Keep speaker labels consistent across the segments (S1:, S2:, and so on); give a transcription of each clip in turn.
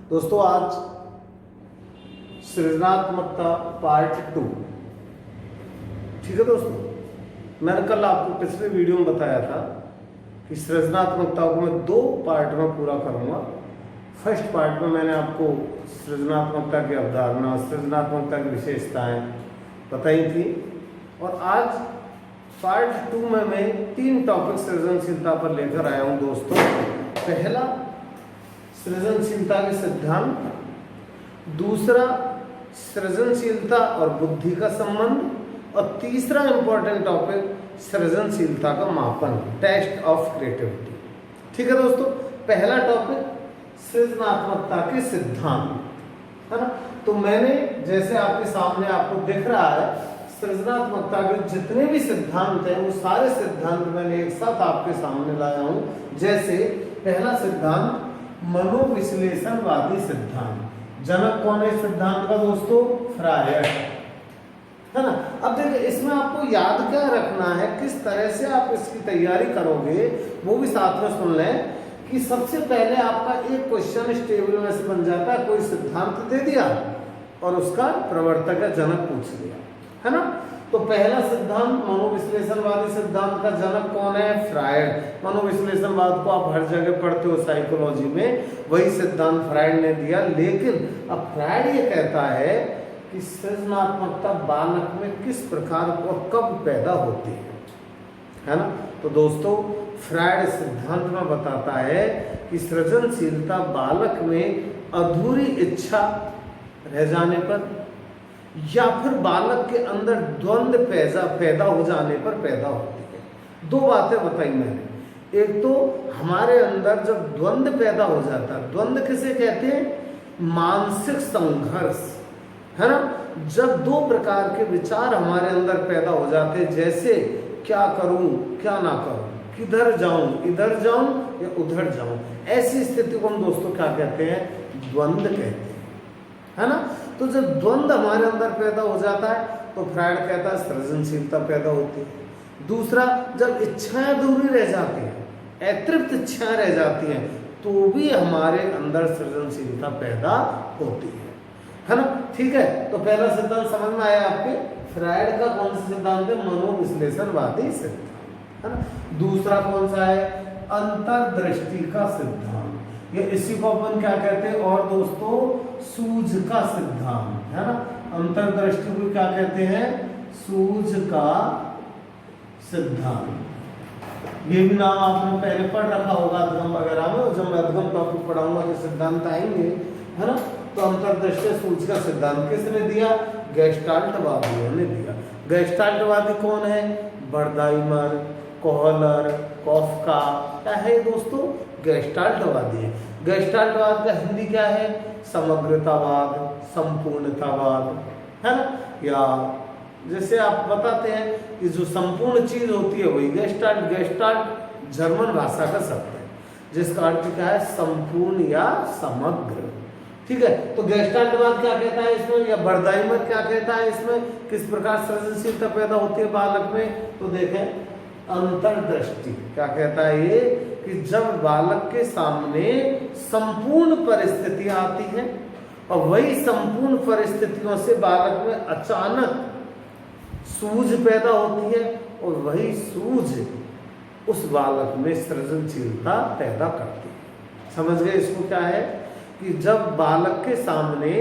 S1: दोस्तों आज सृजनात्मकता पार्ट 2। ठीक है दोस्तों, मैंने कल आपको पिछले वीडियो में बताया था कि सृजनात्मकता को मैं 2 पार्ट में पूरा करूंगा। फर्स्ट पार्ट में मैंने आपको सृजनात्मकता की अवधारणा, सृजनात्मकता की विशेषताएं बताई थी और आज पार्ट 2 में मैं 3 टॉपिक सृजनशीलता पर लेकर आया हूं दोस्तों। पहला, सृजनशीलता के सिद्धांत, दूसरा सृजनशीलता और बुद्धि का संबंध और तीसरा इंपॉर्टेंट टॉपिक सृजनशीलता का मापन, टेस्ट ऑफ क्रिएटिविटी। ठीक है दोस्तों, पहला टॉपिक सृजनात्मकता के सिद्धांत, है ना। तो मैंने जैसे आपके सामने आपको दिख रहा है, सृजनात्मकता के जितने भी सिद्धांत हैं वो सारे सिद्धांत मैंने एक साथ आपके सामने लाया हूं। जैसे पहला सिद्धांत मनोविश्लेषणवादी सिद्धांत। जनक कौन है सिद्धांत का दोस्तों? फ्रायड, है ना। अब देखिए, इसमें आपको याद क्या रखना है, किस तरह से आप इसकी तैयारी करोगे वो भी साथ में सुन लें कि सबसे पहले आपका एक क्वेश्चन इस टेबल में से बन जाता है। कोई सिद्धांत दे दिया और उसका प्रवर्तक का जनक पूछ लिया, है ना। तो पहला सिद्धांत मनोविश्लेषणवादी सिद्धांत का जनक कौन है? फ्रायड। मनोविश्लेषणवाद को आप हर जगह पढ़ते हो साइकोलॉजी में, वही सिद्धांत फ्रायड ने दिया। लेकिन अब फ्रायड ये कहता है कि सृजनात्मकता बालक में किस प्रकार और कब पैदा होती है ना। तो दोस्तों, फ्रायड सिद्धांत में बताता है कि सृजनशीलता बालक में अधूरी इच्छा रह जाने पर या फिर बालक के अंदर द्वंद्व पैदा हो जाने पर पैदा होती है। 2 बातें बताई मैंने। एक तो हमारे अंदर जब द्वंद्व पैदा हो जाता है, द्वंद्व किसे कहते हैं? मानसिक संघर्ष, है ना। जब 2 प्रकार के विचार हमारे अंदर पैदा हो जाते हैं, जैसे क्या करूं क्या ना करूं, किधर जाऊं, इधर जाऊं या उधर जाऊं, ऐसी स्थिति को हम दोस्तों क्या कहते हैं? द्वंद्व कहते हैं, है ना। तो जब द्वंद्व हमारे अंदर पैदा हो जाता है तो फ्रायड कहता है सृजनशीलता पैदा होती है। दूसरा, जब इच्छाएं अधूरी रह जाती हैं, अतृप्त इच्छाएं रह जाती हैं, तो भी हमारे अंदर सृजनशीलता पैदा होती है ना। ठीक है, तो पहला सिद्धांत समझ में आया आपके? फ्रायड का कौन सा सिद्धांत है? मनोविश्लेषणवादी सिद्धांत, है ना। दूसरा कौन सा है? अंतर्दृष्टि का सिद्धांत। ये इसी को अपन क्या कहते हैं? और दोस्तों, सूझ का सिद्धांत, है ना। अंतर्दृष्टि को क्या कहते हैं? सूझ का सिद्धांत। ये भी नाम आपने पहले पढ़ रखा होगा अधगम वगैरह में। जब मैं अधगम टॉपिक पढ़ाऊंगा तो सिद्धांत आएंगे, है ना। तो अंतर्दृष्टि सूझ का सिद्धांत किसने दिया? गेस्टाल्टवादियों ने दिया। गेस्टाल्टवादी कौन है? बर्दाइमर, कोहलर, कॉफका, क्या है दोस्तों? गेस्टाल्टवादी है। गेस्टाल्टवाद का हिंदी क्या है? समग्रतावाद, संपूर्णतावाद, है ना। या जैसे आप बताते हैं कि जो संपूर्ण चीज होती है वही गेस्टाल्ट। गेस्टाल्ट जर्मन भाषा का शब्द है जिसका अर्थ क्या है? संपूर्ण या समग्र। ठीक है, तो गेस्टाल्टवाद क्या कहता है इसमें, या बर्दाइमर क्या कहता है इसमें, किस प्रकार सृजनशीलता पैदा होती है बालक में? तो देखें, अंतर्दृष्टि क्या कहता है ये, कि जब बालक के सामने संपूर्ण परिस्थितियां आती हैं और वही संपूर्ण परिस्थितियों से बालक में अचानक सूझ पैदा होती है और वही सूझ उस बालक में सृजनशीलता पैदा करती है। समझ गए इसको क्या है? कि जब बालक के सामने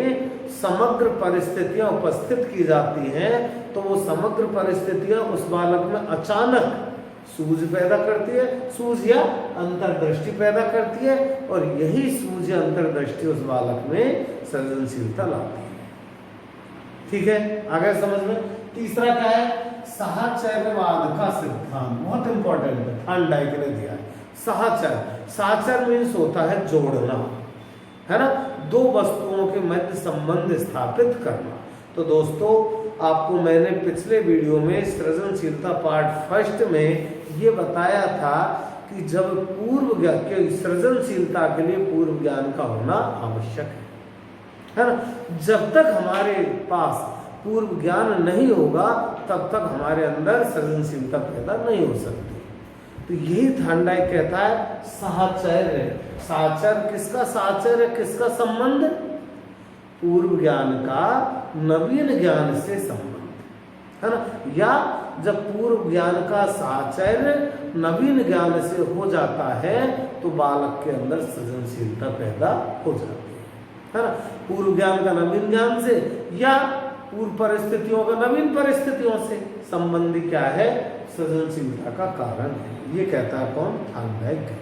S1: समग्र परिस्थितियां उपस्थित की जाती हैं तो वो समग्र परिस्थितियां उस बालक में अचानक सूझ पैदा करती है, सूझ या अंतर्दृष्टि पैदा करती है, और यही सूझ या अंतर्दृष्टि उस बालक में सृजनशीलता लाती है। ठीक है, आगे समझ में। तीसरा क्या है? साहचर्यवाद का सिद्धांत। बहुत इंपॉर्टेंट है, थॉर्नडाइक ने दिया है। साहचर्य मीन्स होता है जोड़ना, है ना। 2 वस्तुओं के मध्य संबंध स्थापित करना। तो दोस्तों, आपको मैंने पिछले वीडियो में सृजनशीलता पार्ट 1 में ये बताया था कि जब पूर्व ज्ञान के सृजनशीलता के लिए पूर्व ज्ञान का होना आवश्यक है ना। जब तक हमारे पास पूर्व ज्ञान नहीं होगा तब तक हमारे अंदर सृजनशीलता पैदा नहीं हो सकती। तो यही थार्नडाइक कहता है साहचर्य। साहचर्य किसका? साहचर्य किसका संबंध? पूर्व ज्ञान का नवीन ज्ञान से संबंध, है ना। या जब पूर्व ज्ञान का साहचर्य नवीन ज्ञान से हो जाता है तो बालक के अंदर सृजनशीलता पैदा हो जाती है ना। पूर्व ज्ञान का नवीन ज्ञान से या पूर्व परिस्थितियों का नवीन परिस्थितियों से संबंधी क्या है? सृजनशीलता का कारण है। ये कहता है कौन? थार्नडाइक कहता है।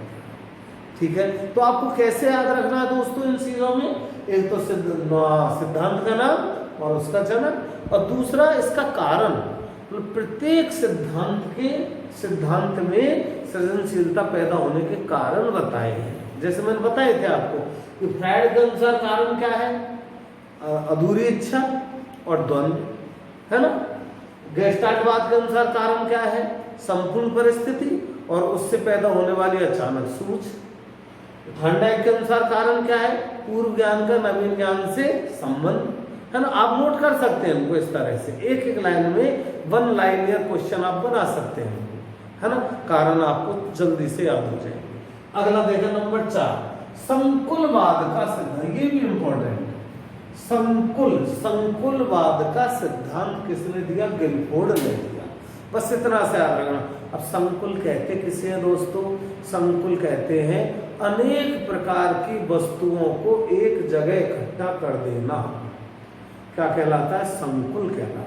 S1: ठीक है, तो आपको कैसे याद रखना है दोस्तों इन चीजों में? एक तो सिद्धांत का नाम और उसका जनक, और दूसरा इसका कारण। तो प्रत्येक सिद्धांत में सृजनशीलता पैदा होने के कारण बताए हैं। जैसे मैंने बताए थे आपको कि फ्रायड के अनुसार कारण क्या है? अधूरी इच्छा और द्वंद्व, है ना। गेस्टाल्टवाद के अनुसार कारण क्या है? संपूर्ण परिस्थिति और उससे पैदा होने वाली अचानक सूझ। थार्नडाइक के अनुसार कारण क्या है? पूर्व ज्ञान का नवीन ज्ञान से संबंध, है ना। आप नोट कर सकते हैं इनको इस तरह से, एक एक लाइन में वन लाइनियर क्वेश्चन आप बना सकते हैं, है ना। कारण आपको जल्दी से याद हो जाएंगे। अगला देखो नंबर 4, संकुलवाद का सिद्धांत। ये भी इंपॉर्टेंट है। संकुलवाद का सिद्धांत किसने दिया? गिलफोर्ड ने दिया। बस इतना से याद रखना। अब संकुल कहते किसे हैं दोस्तों? संकुल कहते हैं अनेक प्रकार की वस्तुओं को एक जगह इकट्ठा कर देना। क्या कहलाता है? संकुल कहलाता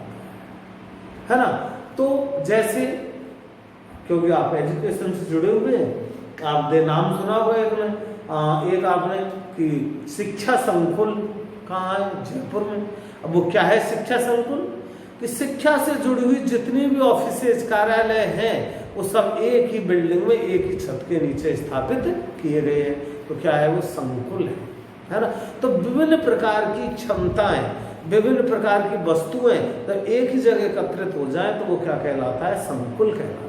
S1: है ना। तो जैसे, क्योंकि आप एजुकेशन से जुड़े हुए हैं, आपने नाम सुना होगा एक आपने कि शिक्षा संकुल कहाँ है? जयपुर में। अब वो क्या है शिक्षा संकुल? कि शिक्षा से जुड़ी हुई जितनी भी ऑफिसेज, कार्यालय हैं, वो सब एक ही बिल्डिंग में एक ही छत के नीचे स्थापित किए गए हैं। तो क्या है? वो संकुल है ना। तो विभिन्न प्रकार की क्षमताएं, विभिन्न प्रकार की वस्तुएं जब एक ही जगह एकत्रित हो जाए तो वो क्या कहलाता है? संकुल कहलाता है।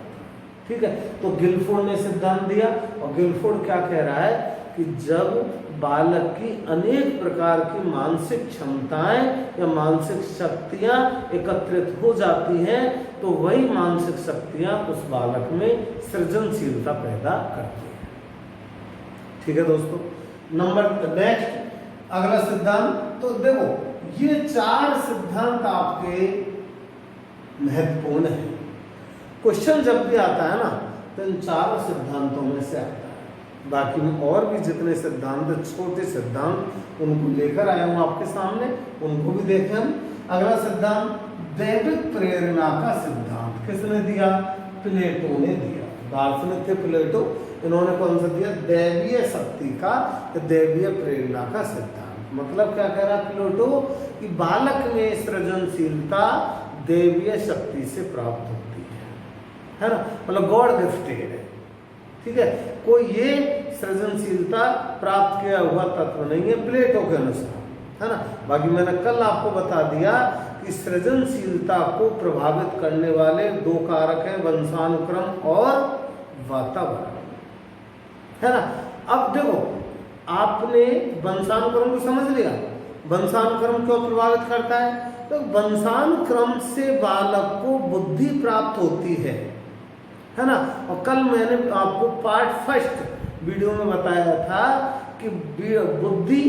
S1: ठीक है, तो गिलफोर्ड ने सिद्धांत दिया, और गिलफोर्ड क्या कह रहा है कि जब बालक की अनेक प्रकार की मानसिक क्षमताएं या मानसिक शक्तियां एकत्रित हो जाती हैं तो वही मानसिक शक्तियां उस बालक में सृजनशीलता पैदा करती हैं। ठीक है दोस्तों, नेक्स्ट अगला सिद्धांत। तो देखो ये 4 सिद्धांत आपके महत्वपूर्ण हैं। क्वेश्चन जब भी आता है ना तो इन 4 सिद्धांतों में से आता है। बाकी में और भी जितने सिद्धांत, छोटे सिद्धांत, उनको लेकर आया हूं आपके सामने, उनको भी देखें हम। अगला सिद्धांत दैविक प्रेरणा का सिद्धांत किसने दिया? प्लेटो ने दिया। दार्शनिक थे प्लेटो, इन्होंने कौन सा दिया? दैवीय शक्ति का, दैवीय प्रेरणा का सिद्धांत। मतलब क्या कह रहा प्लेटो कि बालक में सृजनशीलता दैवीय शक्ति से प्राप्त होती है ना। मतलब गॉड गिफ्टेड है। ठीक है, कोई ये सृजनशीलता प्राप्त किया हुआ तत्व नहीं है प्लेटो के अनुसार, है ना। बाकी मैंने कल आपको बता दिया कि सृजनशीलता को प्रभावित करने वाले 2 कारक हैं, वंशानुक्रम और वातावरण, है ना। अब देखो आपने वंशानुक्रम को समझ लिया। वंशानुक्रम क्यों प्रभावित करता है? तो वंशानुक्रम से बालक को बुद्धि प्राप्त होती है ना। और कल मैंने आपको पार्ट 1 वीडियो में बताया था कि बुद्धि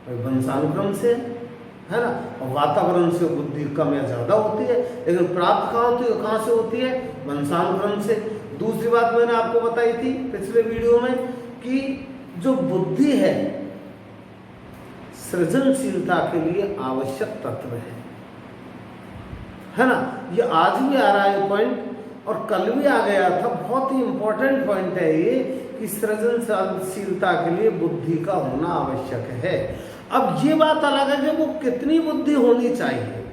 S1: वंशानुक्रम से, है ना, और वातावरण से बुद्धि कम या ज्यादा होती है, लेकिन प्राप्त कहाँ से होती है? वंशानुक्रम से। दूसरी बात मैंने आपको बताई थी पिछले वीडियो में कि जो बुद्धि है सृजनशीलता के लिए आवश्यक तत्व है ना। ये आज भी आ रहा है पॉइंट, और कल भी आ गया था। बहुत ही इंपॉर्टेंट पॉइंट है ये कि सृजनशीलता के लिए बुद्धि का होना आवश्यक है। अब ये बात अलग है कि वो कितनी बुद्धि होनी चाहिए,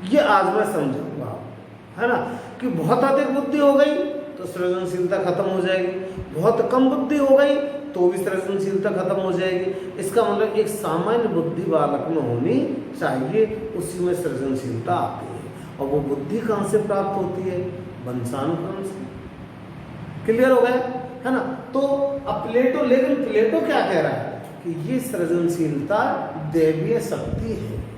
S1: ये आज मैं समझाऊंगा, है ना। कि बहुत अधिक बुद्धि हो गई तो सृजनशीलता खत्म हो जाएगी, बहुत कम बुद्धि हो गई तो भी सृजनशीलता खत्म हो जाएगी। इसका मतलब एक सामान्य बुद्धि बालक में होनी चाहिए, उसी में सृजनशीलता आती है। और वो बुद्धि कहाँ से प्राप्त होती है? वंशानुक्रम से। क्लियर हो गया, है ना। तो अब लेकिन प्लेटो क्या कह रहा है कि ये सृजनशीलता दैवीय शक्ति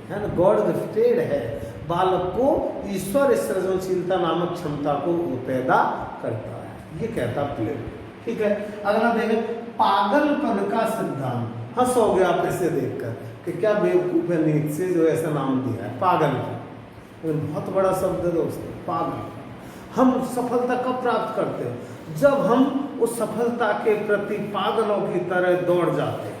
S1: है ना, गॉड गिफ्टेड है। बालक को ईश्वर इस सृजनशीलता नामक क्षमता को पैदा करता है। ये कहता प्लेटो। ठीक है, अगला देखें पागलपन का सिद्धांत। हंस हो गया आप इसे देखकर कि क्या बेवकूफ है नीचे जो ऐसा नाम दिया है पागलपन। बहुत बड़ा शब्द है दोस्तों, पागल। हम सफलता कब प्राप्त करते हैं? जब हम उस सफलता के प्रति पागलों की तरह दौड़ जाते हैं,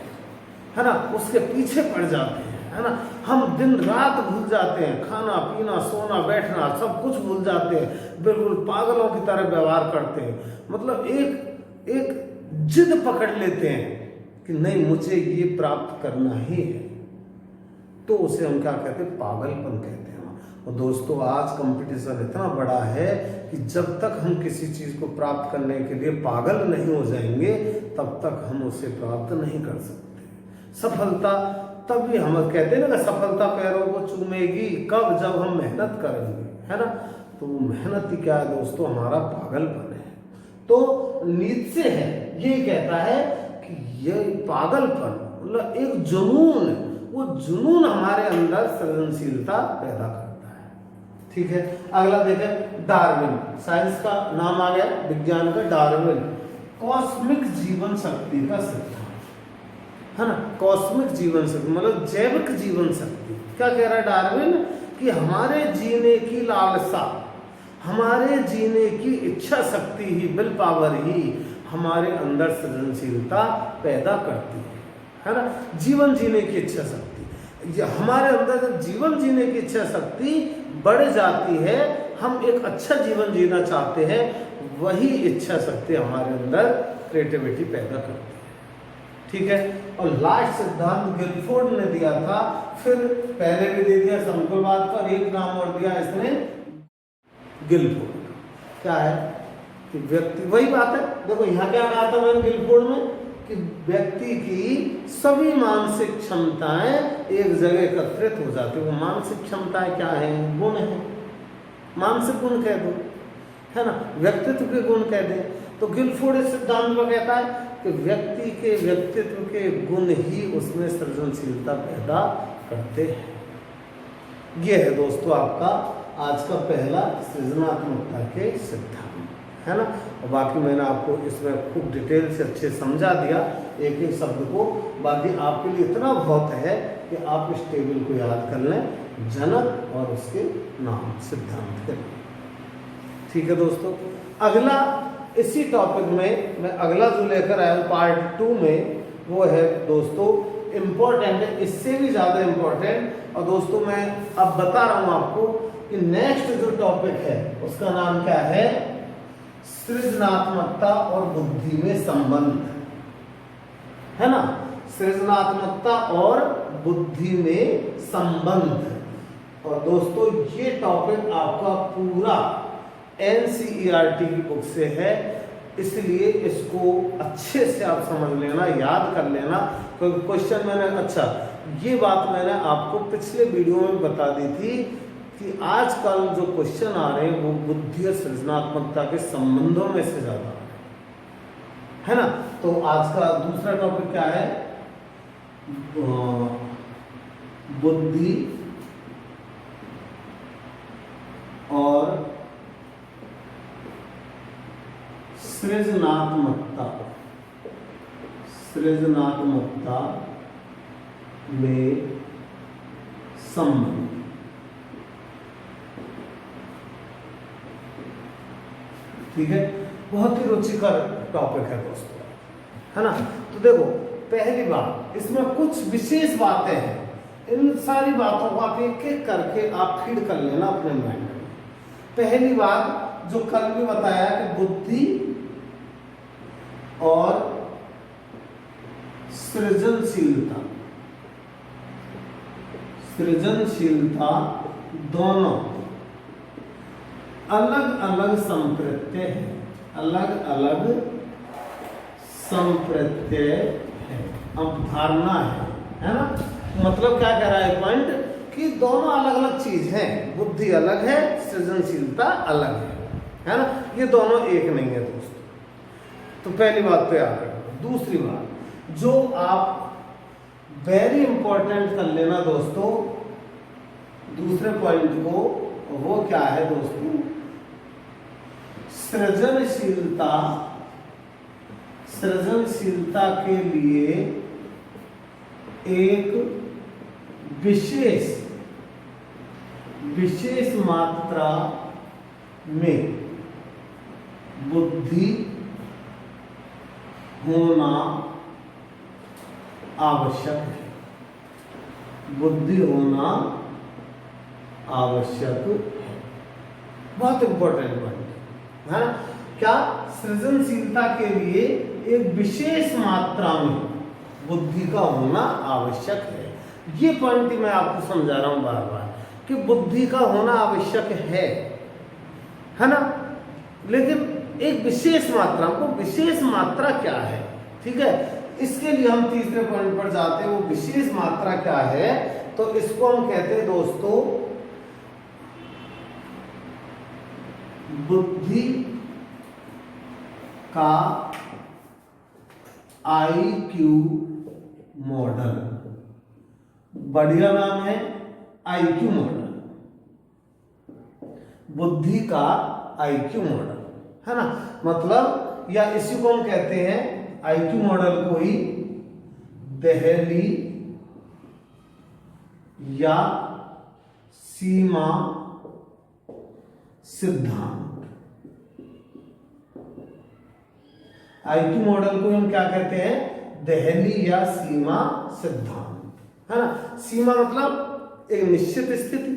S1: है ना, उसके पीछे पड़ जाते हैं, है ना। हम दिन रात भूल जाते हैं, खाना पीना सोना बैठना सब कुछ भूल जाते हैं, बिल्कुल पागलों की तरह व्यवहार करते हैं। मतलब एक जिद पकड़ लेते हैं कि नहीं मुझे ये प्राप्त करना ही है, तो उसे हम क्या कहते हैं? पागलपन कहते हैं। और दोस्तों आज कंपटीशन इतना बड़ा है कि जब तक हम किसी चीज को प्राप्त करने के लिए पागल नहीं हो जाएंगे तब तक हम उसे प्राप्त नहीं कर सकते। सफलता तभी हम कहते हैं ना, सफलता पैरों को चूमेगी कब? जब हम मेहनत करेंगे, है ना। तो मेहनत ही क्या है दोस्तों? हमारा पागलपन है। तो नीचे है ये कहता है कि ये पागलपन मतलब एक जुनून, वो जुनून हमारे अंदर सृजनशीलता पैदा करता है। ठीक है, अगला देखें डार्विन। साइंस का नाम आ गया, विज्ञान का डार्विन। कॉस्मिक जीवन शक्ति का सिद्धांत, है ना। कॉस्मिक जीवन शक्ति मतलब जैविक जीवन शक्ति। क्या कह रहा है डार्विन? कि हमारे जीने की लालसा, हमारे जीने की इच्छा शक्ति ही, विल पावर ही हमारे अंदर सृजनशीलता पैदा करती है ना। जीवन जीने की इच्छा शक्ति, हमारे अंदर जब जीवन जीने की इच्छा शक्ति बढ़ जाती है, हम एक अच्छा जीवन जीना चाहते हैं, वही इच्छा शक्ति हमारे अंदर क्रिएटिविटी पैदा करती है। ठीक है, और लास्ट सिद्धांत गिलफोर्ड ने दिया था, फिर पहले भी दे दिया संकुलवाद का, एक नाम और दिया इसने गिलफोर्ड। क्या है कि व्यक्ति, वही बात है, देखो यहाँ क्या कहा था मैंने गिलफोर्ड में कि व्यक्ति की सभी मानसिक क्षमताएं एक जगह एकत्रित हो जाती है। वो मानसिक क्षमताएं क्या है? गुण है, मानसिक गुण कह दो, है ना, व्यक्तित्व के गुण कह दे। तो गिलफोर्ड इस सिद्धांत में कहता है कि व्यक्ति के व्यक्तित्व के गुण ही उसमें सृजनशीलता पैदा करते हैं। ये है दोस्तों आपका आज का पहला सृजनात्मकता के सिद्धांत, है ना। और बाकी मैंने आपको इसमें खूब डिटेल से अच्छे समझा दिया एक एक शब्द को। बाकी आपके लिए इतना बहुत है कि आप इस टेबल को याद कर लें, जनक और उसके नाम सिद्धांत के। ठीक है दोस्तों, अगला इसी टॉपिक में मैं अगला जो लेकर आया हूँ पार्ट 2 में, वो है दोस्तों इम्पोर्टेंट है, इससे भी ज़्यादा इम्पोर्टेंट। और दोस्तों मैं अब बता रहा हूँ आपको कि नेक्स्ट जो टॉपिक है उसका नाम क्या है? सृजनात्मकता और बुद्धि में संबंध, है ना। सृजनात्मकता और बुद्धि में संबंध। और दोस्तों ये टॉपिक आपका पूरा NCERT की बुक से है, इसलिए इसको अच्छे से आप समझ लेना, याद कर लेना। क्योंकि क्वेश्चन मैंने, अच्छा ये बात मैंने आपको पिछले वीडियो में बता दी थी कि आजकल जो क्वेश्चन आ रहे हैं वो बुद्धि और सृजनात्मकता के संबंधों में से ज्यादा है ना। तो आज का दूसरा टॉपिक क्या है? बुद्धि और सृजनात्मकता, सृजनात्मकता में संबंध। ठीक है, बहुत ही रुचिकर टॉपिक है दोस्तों, है ना। तो देखो पहली बात, इसमें कुछ विशेष बातें हैं, इन सारी बातों को आप एक एक करके आप फीड कर लेना अपने माइंड में। पहली बात जो कल भी बताया कि बुद्धि और सृजनशीलता, सृजनशीलता दोनों अलग अलग संप्रत्यय है, अलग अलग संप्रत्यय है, अवधारणा है ना। मतलब क्या कह रहा है पॉइंट कि दोनों अलग अलग चीज हैं, बुद्धि अलग है, सृजनशीलता अलग है ना। ये दोनों एक नहीं है दोस्तों। तो पहली बात पे याद रखो। दूसरी बात जो आप वेरी इंपॉर्टेंट कर लेना दोस्तों, दूसरे पॉइंट को, वो क्या है दोस्तों? सृजनशीलता सृजनशीलता के लिए एक विशेष मात्रा में बुद्धि होना आवश्यक है। बुद्धि होना आवश्यक है, बहुत इंपॉर्टेंट पॉइंट है ना। क्या? सृजनशीलता के लिए एक विशेष मात्रा में बुद्धि का होना आवश्यक है। ये पॉइंट मैं आपको समझा रहा हूं बार बार कि बुद्धि का होना आवश्यक है ना, लेकिन एक विशेष मात्रा। को विशेष मात्रा क्या है? ठीक है, इसके लिए हम तीसरे पॉइंट पर जाते हैं। वो विशेष मात्रा क्या है? तो इसको हम कहते हैं दोस्तों बुद्धि का IQ मॉडल। बढ़िया नाम है IQ मॉडल, बुद्धि का IQ मॉडल, है ना। मतलब या इसी को हम कहते हैं IQ मॉडल को ही देहली या सीमा सिद्धांत। IQ मॉडल को हम क्या कहते हैं? देहली या सीमा सिद्धांत, है ना। सीमा मतलब एक निश्चित स्थिति,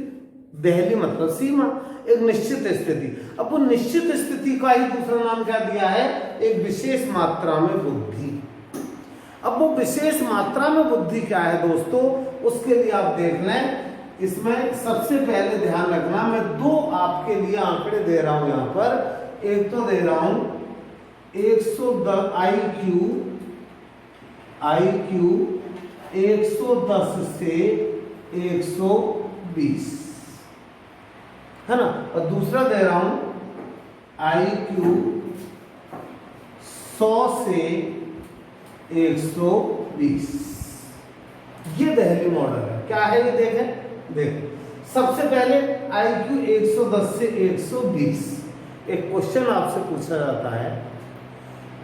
S1: देहली मतलब सीमा, एक निश्चित स्थिति। अब वो निश्चित स्थिति का ही दूसरा नाम क्या दिया है? एक विशेष मात्रा में बुद्धि। अब वो विशेष मात्रा में बुद्धि क्या है दोस्तों? उसके लिए आप देख लें। इसमें सबसे पहले ध्यान रखना, मैं दो आपके लिए आंकड़े दे रहा हूं यहां पर। एक तो दे रहा हूं 110 IQ 110 से 120, है ना। और दूसरा दे रहा हूं IQ 100 से 120। ये देहली मॉडल है। क्या है ये? देखो सबसे पहले IQ 110 से 120। एक क्वेश्चन आपसे पूछा जाता है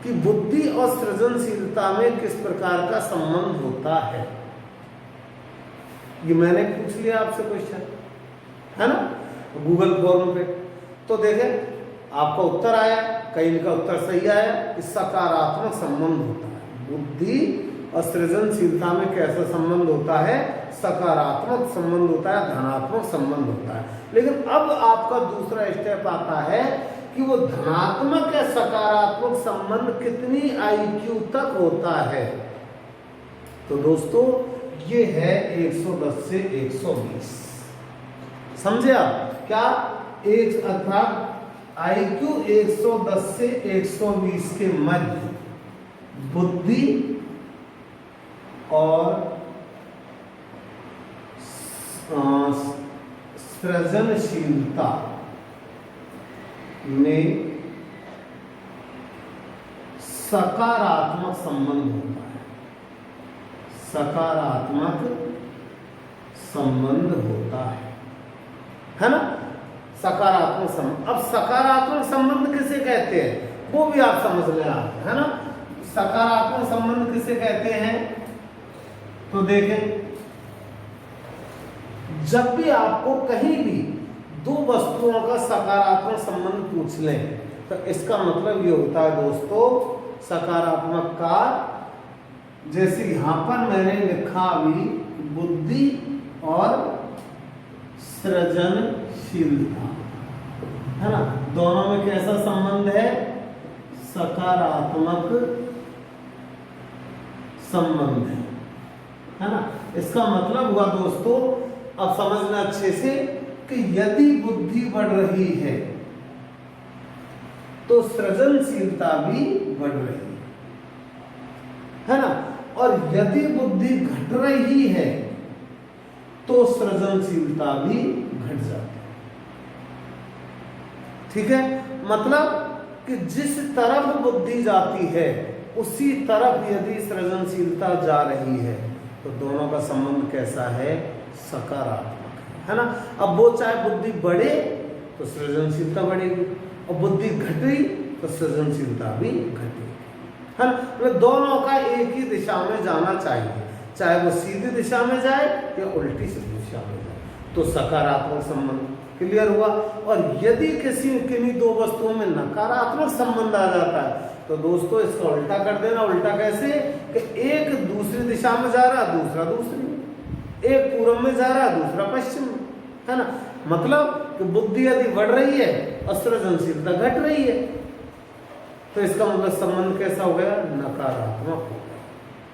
S1: कि बुद्धि और सृजनशीलता में किस प्रकार का संबंध होता है। ये मैंने पूछ लिया आपसे क्वेश्चन, है ना, गूगल फॉर्म पे। तो देखें आपका उत्तर आया, कहीं का उत्तर सही आया। इस सकारात्मक संबंध होता है। बुद्धि और सृजनशीलता में कैसा संबंध होता है? सकारात्मक संबंध होता है, धनात्मक संबंध होता है। लेकिन अब आपका दूसरा स्टेप आता है कि वो धनात्मक या सकारात्मक संबंध कितनी IQ तक होता है। तो दोस्तों ये है 110 से 120। समझे आप? क्या? एक अर्थात IQ 110 से 120 के मध्य बुद्धि और सृजनशीलता में सकारात्मक संबंध होता है। सकारात्मक संबंध होता है ना। सकारात्मक संबंध। अब सकारात्मक संबंध किसे कहते हैं वो भी आप समझ लें आप, है ना। सकारात्मक संबंध किसे कहते हैं? तो देखें, जब भी आपको कहीं भी दो वस्तुओं का सकारात्मक संबंध पूछ लें तो इसका मतलब ये होता है दोस्तों सकारात्मक का, जैसे यहां पर मैंने लिखा अभी बुद्धि और सृजनशीलता, है ना। दोनों में कैसा संबंध है? सकारात्मक संबंध है ना। इसका मतलब हुआ दोस्तों, अब समझना अच्छे से कि यदि बुद्धि बढ़ रही है तो सृजनशीलता भी बढ़ रही है ना। और यदि बुद्धि घट रही है तो सृजनशीलता भी घट जाती है। ठीक है, मतलब कि जिस तरफ बुद्धि जाती है उसी तरफ यदि सृजनशीलता जा रही है तो दोनों का संबंध कैसा है? सकारात्मक है ना। अब वो चाहे बुद्धि बढ़े तो सृजनशीलता बढ़ेगी, और बुद्धि घट रही तो सृजनशीलता भी घटी, है ना। तो दोनों का एक ही दिशा में जाना चाहिए, चाहे वो सीधी दिशा में जाए या उल्टी सीधी दिशा में जाए, तो सकारात्मक संबंध क्लियर हुआ। और यदि किन्हीं दो वस्तुओं में नकारात्मक संबंध आ जाता है तो दोस्तों इसका उल्टा कर देना। उल्टा कैसे कि एक दूसरी दिशा में जा रहा, दूसरा दूसरी में, एक पूर्व में जा रहा, दूसरा पश्चिम में, है ना। मतलब कि बुद्धि यदि बढ़ रही है और सृजनशीलता घट रही है तो इसका मतलब संबंध कैसा हो गया, नकारात्मक हो गया,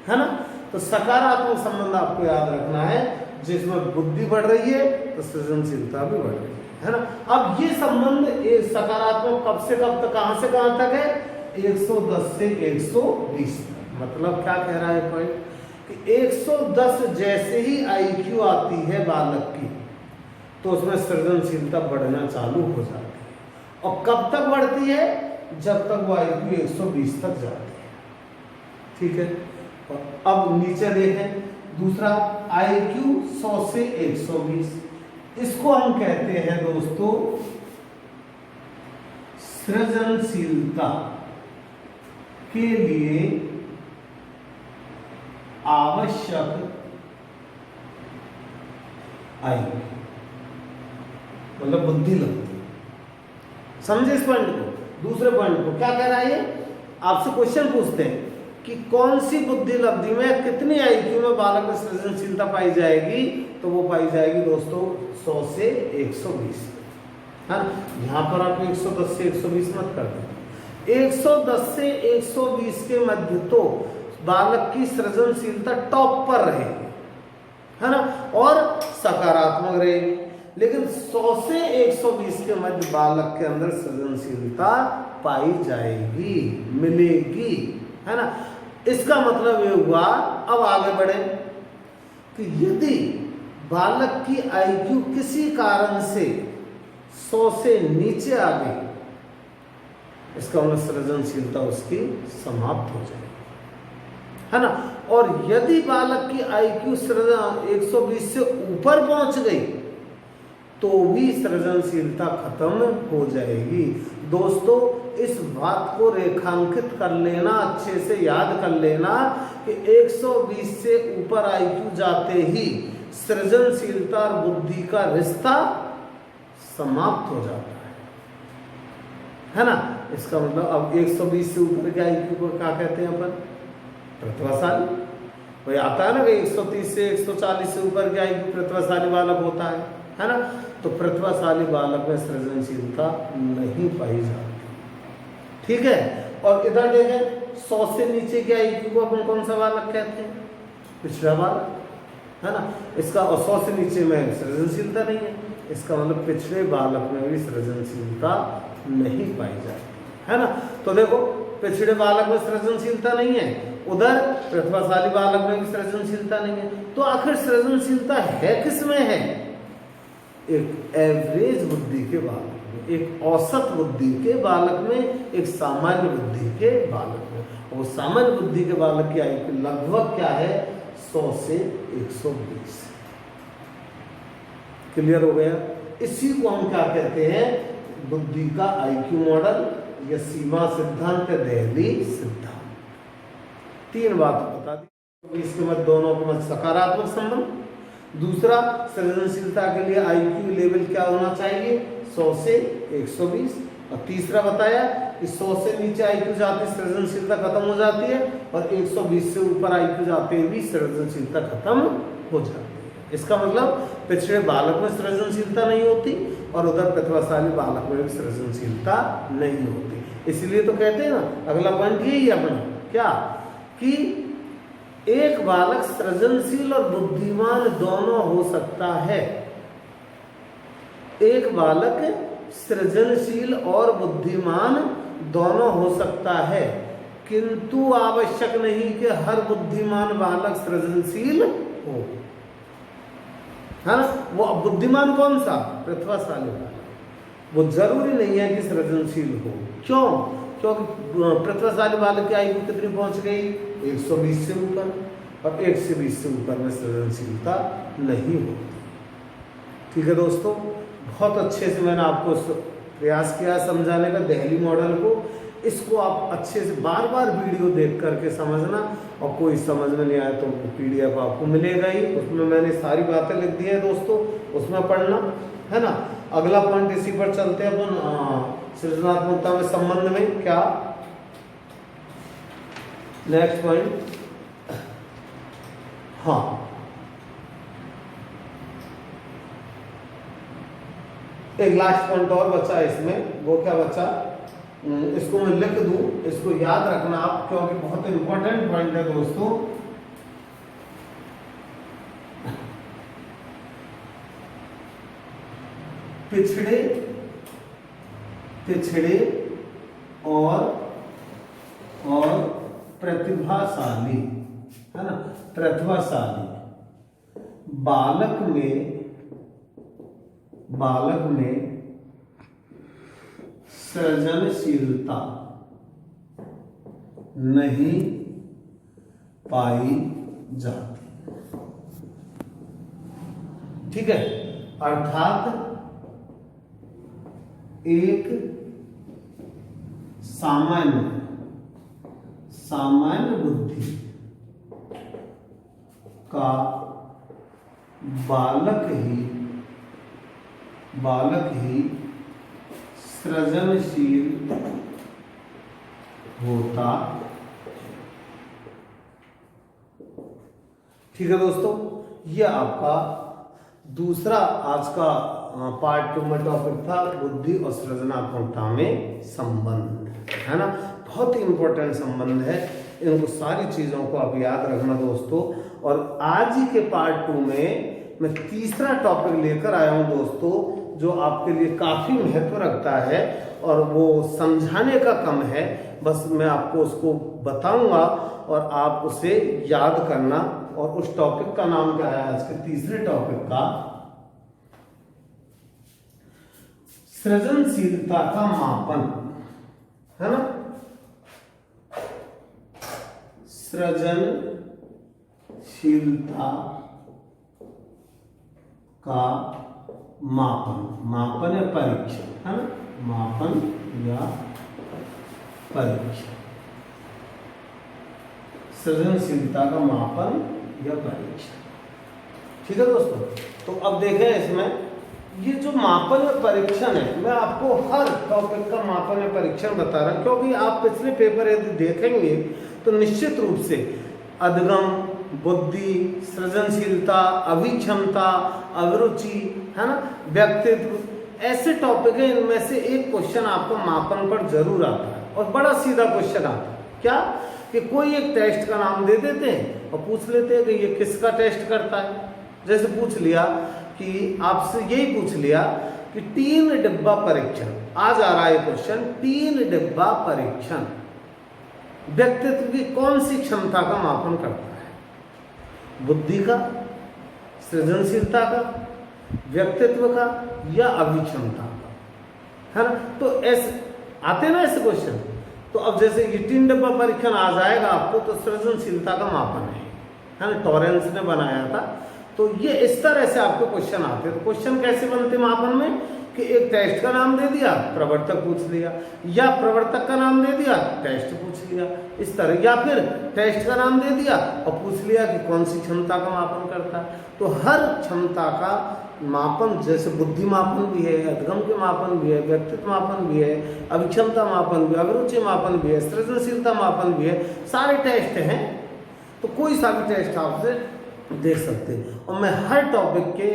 S1: है ना। तो सकारात्मक संबंध आपको याद रखना है, जिसमें बुद्धि बढ़ रही है तो सृजनशीलता भी बढ़ रही है ना। अब ये संबंध एक सकारात्मक कब से कब तक, कहां से कहां तक है, 110 से 120 तक। मतलब क्या कह रहा है पॉइंट कि 110 जैसे ही IQ आती है बालक की तो उसमें सृजनशीलता बढ़ना चालू हो जाती है। और कब तक बढ़ती है, जब तक वो IQ 120 तक जाती है, ठीक है। और अब नीचे देखें दूसरा IQ 100 से 120, इसको हम कहते हैं दोस्तों सृजनशीलता के लिए आवश्यक IQ, मतलब बुद्धि लगती है। समझे इस पॉइंट को। दूसरे पॉइंट को क्या कह रहा है, आपसे क्वेश्चन पूछते हैं कि कौन सी बुद्धि लब्धि में कितनी IQ में बालक में सृजनशीलता पाई जाएगी, तो वो पाई जाएगी दोस्तों 100 से 120, है ना। यहाँ पर आप 110 से 120 मत कर दें, 110 से 120 के मध्य तो बालक की सृजनशीलता टॉप पर रहेगी, है ना, और सकारात्मक रहेगी। लेकिन 100 से 120 के मध्य बालक के अंदर सृजनशीलता पाई जाएगी, मिलेगी, है ना। इसका मतलब ये हुआ, अब आगे बढ़े कि यदि बालक की IQ किसी कारण से 100 से नीचे आ गई, इसका मतलब सृजनशीलता उसकी समाप्त हो जाएगी, है ना। और यदि बालक की IQ 120 से ऊपर पहुंच गई तो भी सृजनशीलता खत्म हो जाएगी। दोस्तों इस बात को रेखांकित कर लेना, अच्छे से याद कर लेना कि 120 से ऊपर IQ जाते ही सृजनशीलता और बुद्धि का रिश्ता समाप्त हो जाता है ना। इसका मतलब अब 120 से ऊपर के IQ को क्या कहते हैं अपन, प्रतिभाशाली। वही आता है ना कि 130 से 140 से ऊपर के IQ प्रतिभाशाली बालक होता है ना। तो प्रतिभाशाली बालक में सृजनशीलता नहीं पाई जाती, ठीक है। और इधर देखें 100 से नीचे के IQ को अपन कौन सा बालक कहते हैं, पिछड़ा बालक, है ना। इसका और 100 से नीचे में सृजनशीलता नहीं है, इसका मतलब पिछड़े बालक में भी सृजनशीलता नहीं पाई जाती, है ना। तो देखो पिछड़े बालक में सृजनशीलता नहीं है, उधर प्रतिभाशाली बालक में भी सृजनशीलता नहीं है, तो आखिर सृजनशीलता है किस में है, एक एवरेज बुद्धि के बालक में, एक औसत बुद्धि के बालक में, एक सामान्य बुद्धि के बालक में। और वो सामान्य बुद्धि के बालक की IQ लगभग क्या है, 100 से 120। क्लियर हो गया। इसी को हम क्या कहते हैं, बुद्धि का IQ मॉडल या सीमा सिद्धांत, दहली सिद्धांत। तीन बात बता दी, इसके मध्य दोनों के मध्य सकारात्मक संबंध। दूसरा, सृजनशीलता के लिए IQ लेवल क्या होना चाहिए, 100 से 120। और तीसरा बताया कि 100 से नीचे IQ जाते सृजनशीलता खत्म हो जाती है, और 120 से ऊपर IQ जाते भी सृजनशीलता खत्म हो जाती है। इसका मतलब पिछड़े बालक में सृजनशीलता नहीं होती और उधर प्रतिभाशाली बालक में भी सृजनशीलता नहीं होती। इसलिए तो कहते हैं ना, अगला पॉइंट यही है अपना, क्या कि एक बालक सृजनशील और बुद्धिमान दोनों हो सकता है। एक बालक सृजनशील और बुद्धिमान दोनों हो सकता है, किंतु आवश्यक नहीं कि हर बुद्धिमान बालक सृजनशील हो, है ना। वो बुद्धिमान कौन सा, प्रतिभाशाली बालक। वो जरूरी नहीं है कि सृजनशील हो। क्यों, क्योंकि प्रतिभाशाली बालक की IQ कितनी पहुंच गई, 120 से ऊपर, और 120 से ऊपर में सृजनशीलता नहीं होती। ठीक है दोस्तों, बहुत अच्छे से मैंने आपको प्रयास किया समझाने का देहली मॉडल को। इसको आप अच्छे से बार बार वीडियो देख करके समझना, और कोई समझ में नहीं आया तो PDF आपको मिलेगा ही, उसमें मैंने सारी बातें लिख दी हैं दोस्तों, उसमें पढ़ना है ना। अगला पॉइंट इसी पर चलते हैं अपन, सृजनात्मकता में संबंध में क्या, नेक्स्ट पॉइंट। हाँ, एक लास्ट पॉइंट और बचा इसमें, वो क्या बचा, इसको मैं लिख दूं, इसको याद रखना आप, क्योंकि बहुत इंपॉर्टेंट पॉइंट है दोस्तों। पिछड़े और प्रतिभाशाली, है ना, प्रतिभाशाली बालक में सृजनशीलता नहीं पाई जाती। ठीक है, अर्थात एक सामान्य बुद्धि का बालक ही सृजनशील होता। ठीक है दोस्तों, ये आपका दूसरा आज का पार्ट 2 में टॉपिक था, बुद्धि और सृजनात्मकता में संबंध, है ना। बहुत ही इंपॉर्टेंट संबंध है, इनको सारी चीजों को आप याद रखना दोस्तों। और आज ही के पार्ट 2 में मैं तीसरा टॉपिक लेकर आया हूं दोस्तों, जो आपके लिए काफी महत्व रखता है, और वो समझाने का कम है, बस मैं आपको उसको बताऊंगा और आप उसे याद करना। और उस टॉपिक का नाम क्या है आज के तीसरे टॉपिक का, सृजनशीलता का मापन, है ना। सृजनशीलता का मापन या परीक्षण, है ना, मापन या परीक्षण, सृजनशीलता का मापन या परीक्षण। ठीक है दोस्तों, तो अब देखें इसमें ये जो मापन या परीक्षण है, मैं आपको हर टॉपिक का मापन या परीक्षण बता रहा हूं, क्योंकि आप पिछले पेपर यदि देखेंगे तो निश्चित रूप से अधिगम, बुद्धि, सृजनशीलता, अभिक्षमता, अभिरुचि, है ना, व्यक्तित्व, ऐसे टॉपिक है, इनमें से एक क्वेश्चन आपको मापन पर जरूर आता है, और बड़ा सीधा क्वेश्चन आता है। क्या कि कोई एक टेस्ट का नाम दे देते हैं और पूछ लेते हैं कि ये किसका टेस्ट करता है। जैसे पूछ लिया कि आपसे यही पूछ लिया कि 3 डिब्बा परीक्षण, आज आ रहा है क्वेश्चन, 3 डिब्बा परीक्षण व्यक्तित्व की कौन सी क्षमता का मापन करता है, बुद्धि का, सृजनशीलता का, व्यक्तित्व का, या अभिक्षमता का, है ना। तो ऐसे आते ना ऐसे क्वेश्चन। तो अब जैसे ये 3 डिब्बा परीक्षण आ जाएगा आपको, तो सृजनशीलता का मापन है ना, टॉरेंस ने बनाया था। तो ये इस तरह से आपके क्वेश्चन आते हैं। तो क्वेश्चन कैसे बनते मापन में कि एक टेस्ट का नाम दे दिया, प्रवर्तक पूछ लिया, या प्रवर्तक का नाम दे दिया, टेस्ट पूछ लिया, इस तरह, या फिर टेस्ट का नाम दे दिया और पूछ लिया कि कौन सी क्षमता का मापन करता है। तो हर क्षमता का मापन, जैसे बुद्धि मापन भी है, अधिगम के मापन भी है, व्यक्तित्व मापन भी है, अभिक्षमता मापन भी है, अभिरुचि मापन भी है, सृजनशीलता मापन भी है, सारे टेस्ट हैं। तो कोई सा भी टेस्ट आपसे देख सकते हैं, और मैं हर टॉपिक के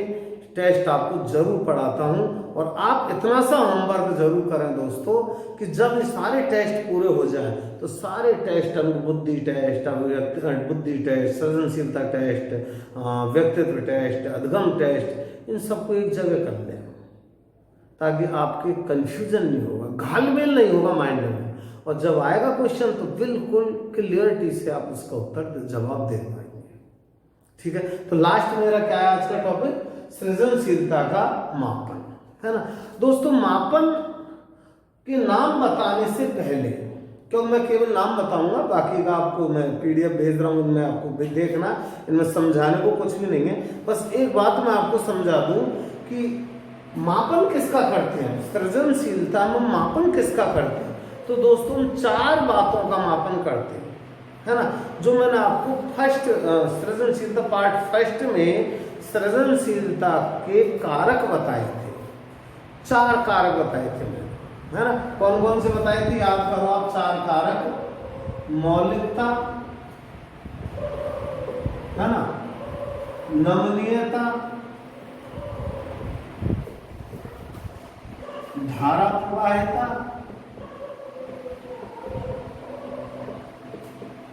S1: टेस्ट आपको जरूर पढ़ाता हूं। और आप इतना सा होमवर्क जरूर करें दोस्तों कि जब ये सारे टेस्ट पूरे हो जाए तो सारे टेस्ट, बुद्धि टेस्ट, सृजनशीलता टेस्ट, व्यक्तित्व टेस्ट, अधिगम टेस्ट, इन सबको एक जगह कर लें, ताकि आपके कंफ्यूजन नहीं होगा, घालमेल नहीं होगा माइंड में, और जब आएगा क्वेश्चन तो बिल्कुल क्लियरिटी से आप उसका उत्तर जवाब दे पाएंगे। ठीक है, तो लास्ट मेरा क्या है आज का टॉपिक, सृजनशीलता का मापन, है ना दोस्तों। मापन के नाम बताने से पहले, क्योंकि मैं केवल नाम बताऊंगा, बाकी का आपको मैं PDF भेज रहा हूं, इनमें आपको देखना, इनमें समझाने को कुछ भी नहीं है। बस एक बात मैं आपको समझा दूं कि मापन किसका करते हैं, सृजनशीलता में मापन किसका करते हैं, तो दोस्तों हम 4 बातों का मापन करते हैं, है ना। जो मैंने आपको फर्स्ट सृजनशीलता पार्ट फर्स्ट में सृजनशीलता के कारक बताए थे, 4 कारक बताए थे मैंने, है ना। कौन कौन से बताए थे, याद करो आप 4 कारक, मौलिकता, है ना, नमनीयता, धारा प्रवाहिता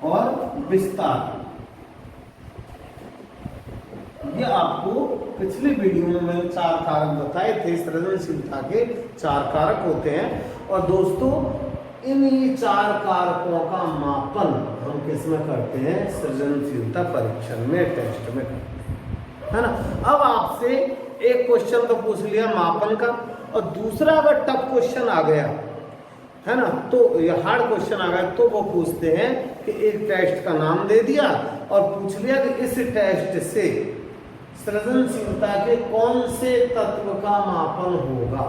S1: और विस्तार। ये आपको पिछले वीडियो में मैंने 4 कारक बताए थे, सृजनशीलता के 4 कारक होते हैं। और दोस्तों इन्हीं 4 कारकों का मापन हम किस में करते हैं, सृजनशीलता परीक्षण में, टेस्ट में करते हैं, है ना। अब आपसे एक क्वेश्चन तो पूछ लिया मापन का, और दूसरा अगर टफ क्वेश्चन आ गया, है ना, तो ये हार्ड क्वेश्चन आ गया, तो वो पूछते हैं कि एक टेस्ट का नाम दे दिया और पूछ लिया कि इस टेस्ट से सृजनशीलता के कौन से तत्व का मापन होगा,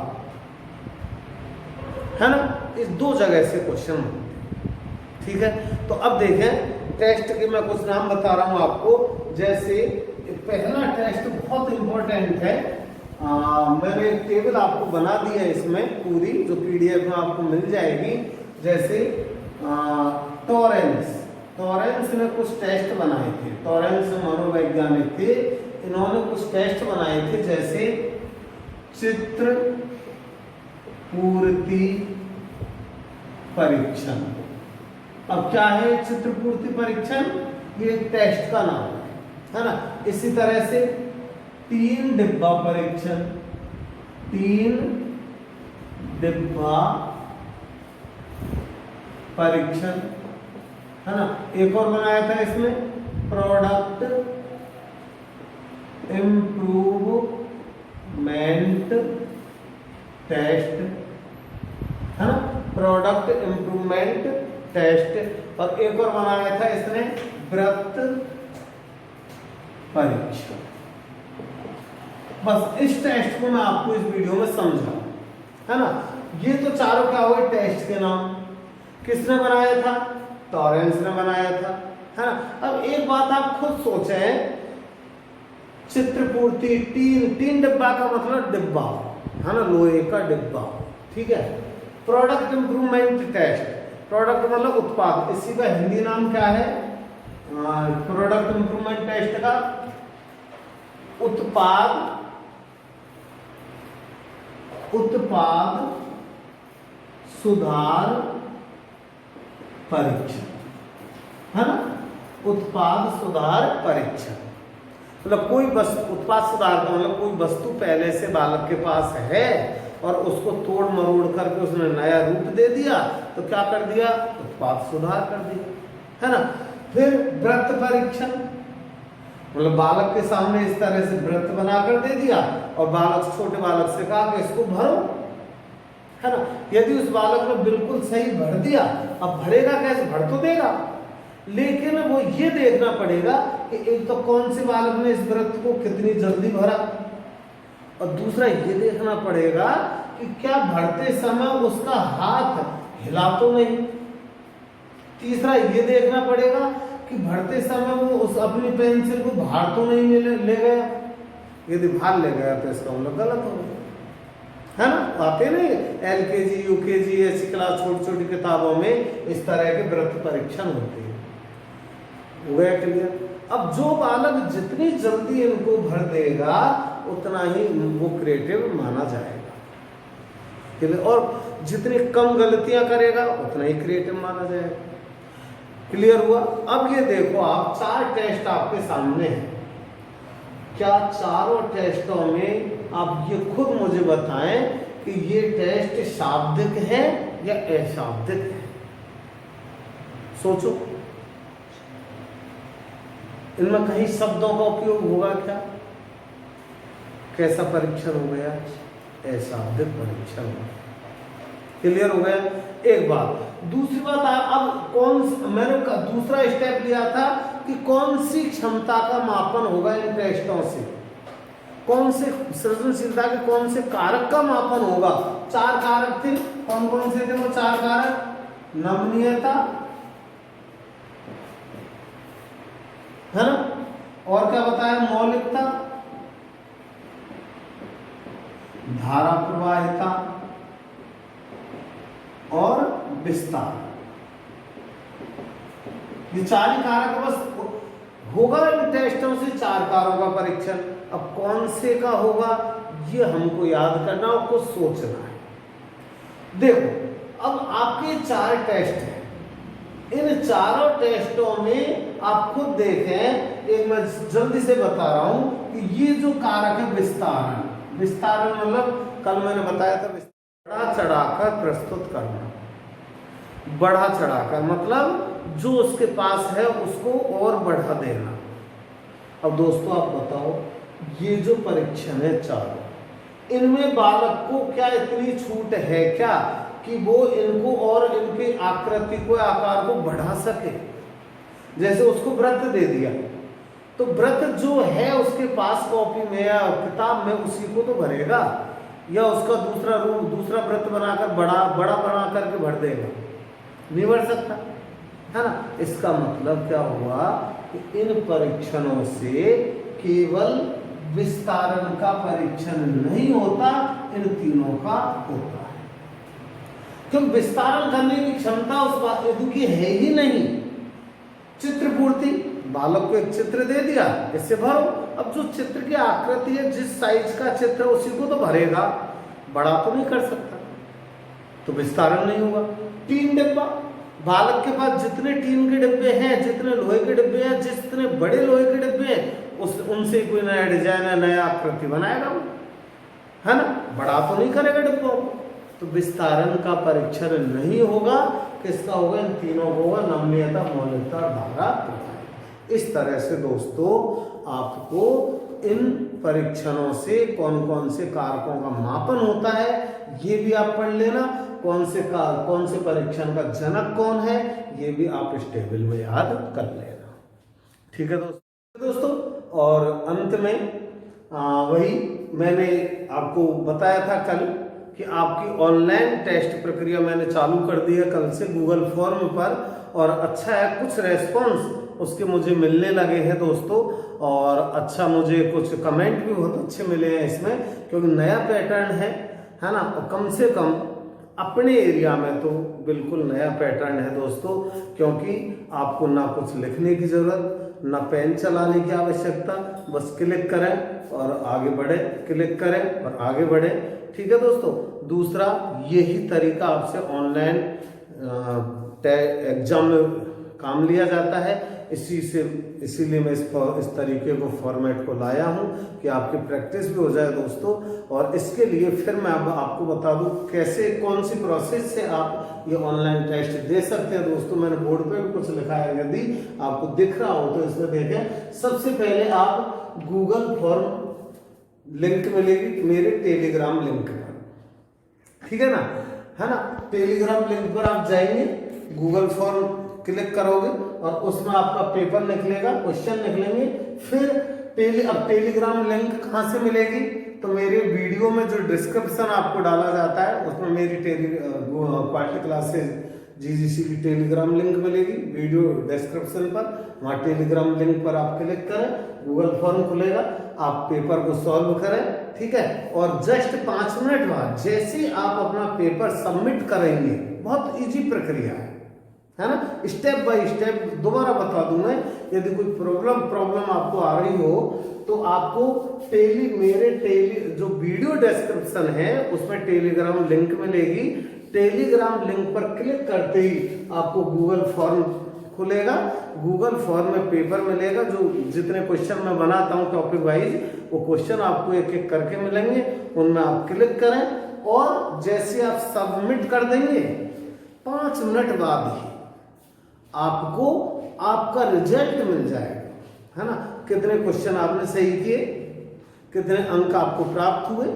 S1: है ना। इस 2 जगह से क्वेश्चन होते हैं, ठीक है। तो अब देखें टेस्ट के मैं कुछ नाम बता रहा हूं आपको। जैसे पहला टेस्ट बहुत इंपॉर्टेंट है, मैंने एक टेबल आपको बना दी है इसमें पूरी, जो पीडीएफ में आपको मिल जाएगी। जैसे टॉरेंस ने कुछ टेस्ट बनाए थे, टॉरेंस मनोवैज्ञानिक थे, इन्होंने कुछ टेस्ट बनाए थे, जैसे चित्र पूर्ति परीक्षण। अब क्या है चित्र पूर्ति परीक्षण, ये एक टेस्ट का नाम है ना। इसी तरह से 3 डिब्बा परीक्षण, 3 डिब्बा परीक्षण, है ना। एक और बनाया था इसमें प्रोडक्ट इम्प्रूवमेंट टेस्ट, है ना, प्रोडक्ट इम्प्रूवमेंट टेस्ट। और एक और बनाया था इसने वृत्त परीक्षण। बस इस टेस्ट को मैं आपको इस वीडियो में समझा, है ना। ये तो चारों क्या हुए टेस्ट के नाम, किसने बनाया था, टॉरेंस ने बनाया था, है ना। अब एक बात आप खुद सोचें, चित्रपूर्ति 3 डिब्बा का मतलब डिब्बा, है ना, लोहे का डिब्बा, ठीक है। प्रोडक्ट इंप्रूवमेंट टेस्ट, प्रोडक्ट मतलब उत्पाद, इसी का हिंदी नाम क्या है, प्रोडक्ट इंप्रूवमेंट टेस्ट का उत्पाद सुधार परीक्षण, है ना, उत्पाद सुधार परीक्षण। मतलब कोई उत्पाद सुधार का मतलब कोई वस्तु पहले से बालक के पास है और उसको तोड़ मरोड़ करके उसने नया रूप दे दिया, तो क्या कर दिया, उत्पाद सुधार कर दिया, है ना। फिर वृत्त परीक्षण, मतलब बालक के सामने इस तरह से वृत्त बनाकर दे दिया और बालक, छोटे बालक से कहा कि इसको भरो, है ना। यदि उस बालक ने बिल्कुल सही भर दिया, अब भरेगा कैसे, भर तो देगा, लेकिन वो ये देखना पड़ेगा कि एक तो कौन से बालक ने इस वृत्त को कितनी जल्दी भरा, और दूसरा ये देखना पड़ेगा कि क्या भरते समय उसका हाथ हिला तो नहीं, तीसरा ये देखना पड़ेगा कि भरते समय वो उस अपनी पेंसिल को बाहर तो नहीं ले गया, यदि बाहर ले गया तो इसका मतलब गलत हो गया, है ना। आते नहीं LKG UKG ऐसी क्लास छोटी छोटी किताबों में इस तरह के वृत्त परीक्षण होते हैं, हो गया क्लियर। अब जो बालक जितनी जल्दी इनको भर देगा उतना ही वो क्रिएटिव माना जाएगा, और जितनी कम गलतियां करेगा उतना ही क्रिएटिव माना जाएगा। क्लियर हुआ। अब ये देखो आप 4 टेस्ट आपके सामने हैं, क्या चारों टेस्टों में आप ये खुद मुझे बताएं कि ये टेस्ट शाब्दिक है या अशाब्दिक है, सोचो। इनमें कहीं शब्दों का उपयोग होगा क्या, कैसा परीक्षण हो गया, अशाब्दिक परीक्षण हो गया। क्लियर हो गया एक बात। दूसरी बात, अब मैंने दूसरा स्टेप लिया था कि कौन सी क्षमता का मापन होगा इन टेस्टों से, कौन से सृजनशीलता के कौन से कारक का मापन होगा। 4 कारक थे, कौन कौन से थे वो 4 कारक? नमनीयता, है ना, और क्या बताया? मौलिकता, धारा प्रवाहिता और विस्तार। ये 4 ही कारक बस होगा इन टेस्टों से, 4 कारकों का परीक्षण। अब कौन से का होगा ये हमको याद करना और कुछ सोचना है। देखो अब आपके 4 टेस्ट हैं, इन चारों टेस्टों में आप खुद देखें, एक मैं जल्दी से बता रहा हूं कि ये जो कारक है विस्तारण, विस्तारण मतलब कल मैंने बताया था बढ़ा चढ़ाकर प्रस्तुत करना। बढ़ा चढ़ाकर मतलब जो उसके पास है उसको और बढ़ा देना। अब दोस्तों आप बताओ, ये जो परीक्षण है चारों, इनमें बालक को क्या इतनी छूट है क्या कि वो इनको और इनके आकृति को, आकार को बढ़ा सके? जैसे उसको वृत्त दे दिया तो वृत्त जो है उसके पास कॉपी में या किताब में उसी को तो भरेगा, या उसका दूसरा रूप, दूसरा वृत्त बनाकर बड़ा बना करके भर देगा? नहीं भर सकता, है ना। इसका मतलब क्या हुआ कि इन परीक्षणों से केवल विस्तारण का परीक्षण नहीं होता, इन तीनों का होता है। क्योंकि विस्तारण करने की क्षमता उस वास्तु की है ही नहीं। चित्र पूर्ति, बालक को एक चित्र दे दिया, इससे भरो। अब जो चित्र की आकृति है, जिस साइज का चित्र है उसी को तो भरेगा, बड़ा तो नहीं कर सकता, तो विस्तारण नहीं होगा। टीन डिब्बा, बालक के पास जितने टीन के डिब्बे हैं, जितने लोहे के डिब्बे हैं, जितने बड़े लोहे के डिब्बे हैं, उनसे कोई नया डिजाइन, नया आकृति बनाएगा वो, है ना, बड़ा तो नहीं करेगा डिब्बों को। तो विस्तारण का परीक्षण नहीं होगा, किसका होगा? इन तीनों को होगा, नमनीयता, मौलिकता, धारा प्रवाहिता। इस तरह से दोस्तों आपको इन परीक्षणों से कौन कौन से कारकों का मापन होता है ये भी आप पढ़ लेना। कौन से परीक्षण का जनक कौन है ये भी आप इस टेबल में याद कर लेना। ठीक है दोस्तों, और अंत में वही मैंने आपको बताया था कल कि आपकी ऑनलाइन टेस्ट प्रक्रिया मैंने चालू कर दी है कल से गूगल फॉर्म पर, और अच्छा है, कुछ रेस्पॉन्स उसके मुझे मिलने लगे हैं दोस्तों, और अच्छा मुझे कुछ कमेंट भी बहुत अच्छे मिले हैं इसमें, क्योंकि नया पैटर्न है ना, और कम से कम अपने एरिया में तो बिल्कुल नया पैटर्न है दोस्तों, क्योंकि आपको ना कुछ लिखने की जरूरत, ना पेन चलाने की आवश्यकता, बस क्लिक करें और आगे बढ़े, क्लिक करें और आगे बढ़े। ठीक है दोस्तों। दूसरा, यही तरीका आपसे ऑनलाइन एग्जाम में काम लिया जाता है, इसीलिए मैं इस तरीके को फॉर्मेट को लाया हूं कि आपकी प्रैक्टिस भी हो जाए दोस्तों। और इसके लिए फिर मैं अब आपको बता दूं कैसे, कौन सी प्रोसेस से आप ये ऑनलाइन टेस्ट दे सकते हैं दोस्तों। मैंने बोर्ड पे भी कुछ लिखा है, यदि आपको दिख रहा हो तो इसमें देखें। सबसे पहले आप गूगल फॉर्म लिंक मिलेगी मेरे टेलीग्राम लिंक पर, ठीक है ना, टेलीग्राम लिंक पर आप जाएंगे, गूगल फॉर्म क्लिक करोगे और उसमें आपका पेपर निकलेगा, क्वेश्चन निकलेंगे। फिर अब टेलीग्राम लिंक कहाँ से मिलेगी? तो मेरे वीडियो में जो डिस्क्रिप्शन आपको डाला जाता है उसमें मेरी क्वालिटी क्लासेस जीजीसी की टेलीग्राम लिंक मिलेगी वीडियो डिस्क्रिप्शन पर। वहाँ टेलीग्राम लिंक पर आप क्लिक करें, गूगल फॉर्म खुलेगा, आप पेपर को सॉल्व करें, ठीक है। और जस्ट 5 मिनट बाद जैसे आप अपना पेपर सबमिट करेंगे, बहुत इजी प्रक्रिया है ना, स्टेप बाय स्टेप दोबारा बता दूं मैं। यदि कोई प्रॉब्लम आपको आ रही हो तो आपको मेरे जो वीडियो डिस्क्रिप्शन है उसमें टेलीग्राम लिंक मिलेगी। टेलीग्राम लिंक पर क्लिक करते ही आपको गूगल फॉर्म खुलेगा, गूगल फॉर्म में पेपर मिलेगा, जो जितने क्वेश्चन मैं बनाता हूं टॉपिक वाइज, वो क्वेश्चन आपको एक एक करके मिलेंगे, उनमें आप क्लिक करें और जैसे आप सबमिट कर देंगे 5 मिनट बाद ही आपको आपका रिजल्ट मिल जाएगा, है ना। कितने क्वेश्चन आपने सही किए, कितने अंक आपको प्राप्त हुए,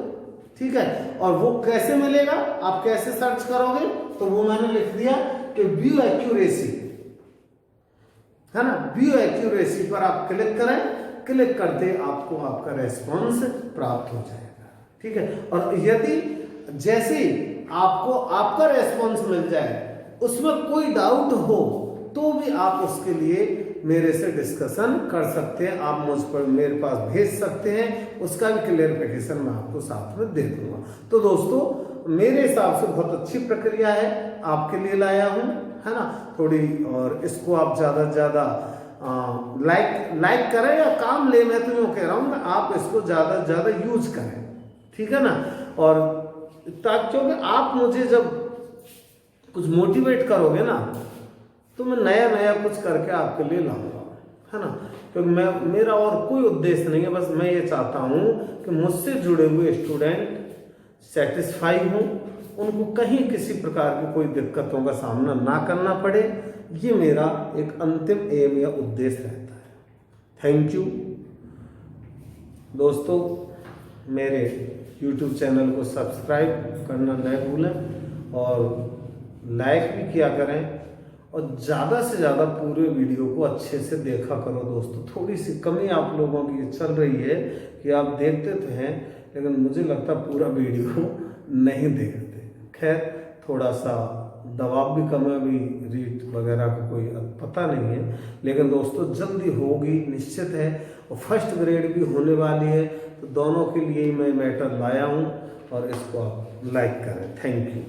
S1: ठीक है। और वो कैसे मिलेगा, आप कैसे सर्च करोगे, तो वो मैंने लिख दिया कि व्यू एक्यूरेसी, है ना, व्यू एक्यूरेसी पर आप क्लिक करें। क्लिक करते आपको आपका रेस्पॉन्स प्राप्त हो जाएगा। ठीक है, और यदि जैसे आपको आपका रेस्पॉन्स मिल जाए, उसमें कोई डाउट हो तो भी आप उसके लिए मेरे से डिस्कशन कर सकते हैं, आप मुझ पर मेरे पास भेज सकते हैं, उसका भी क्लियरिफिकेशन मैं आपको साथ में दे दूंगा। तो दोस्तों मेरे हिसाब से बहुत अच्छी प्रक्रिया है, आपके लिए लाया हूं, है ना। थोड़ी और इसको आप ज़्यादा से ज़्यादा लाइक करें या काम ले, मैं तो यूँ कह रहा हूँ कि आप इसको ज़्यादा से ज़्यादा यूज करें, ठीक है ना। और ताकि क्योंकि आप मुझे जब कुछ मोटिवेट करोगे ना तो मैं नया नया कुछ करके आपके लिए लाऊंगा, है ना। क्योंकि मेरा और कोई उद्देश्य नहीं है, बस मैं ये चाहता हूँ कि मुझसे जुड़े हुए स्टूडेंट सेटिस्फाई हों, उनको कहीं किसी प्रकार की कोई दिक्कतों का सामना ना करना पड़े, ये मेरा एक अंतिम एम या उद्देश्य रहता है। थैंक यू दोस्तों, मेरे YouTube चैनल को सब्सक्राइब करना न भूलें और लाइक भी किया करें, और ज़्यादा से ज़्यादा पूरे वीडियो को अच्छे से देखा करो दोस्तों। थोड़ी सी कमी आप लोगों की चल रही है कि आप देखते तो हैं, लेकिन मुझे लगता पूरा वीडियो नहीं देखते। खैर थोड़ा सा दबाव भी कम है, अभी रीट वगैरह का कोई पता नहीं है, लेकिन दोस्तों जल्दी होगी निश्चित है, और फर्स्ट ग्रेड भी होने वाली है। तो दोनों के लिए मैं मैटर लाया हूँ, और इसको आप लाइक करें। Thank you.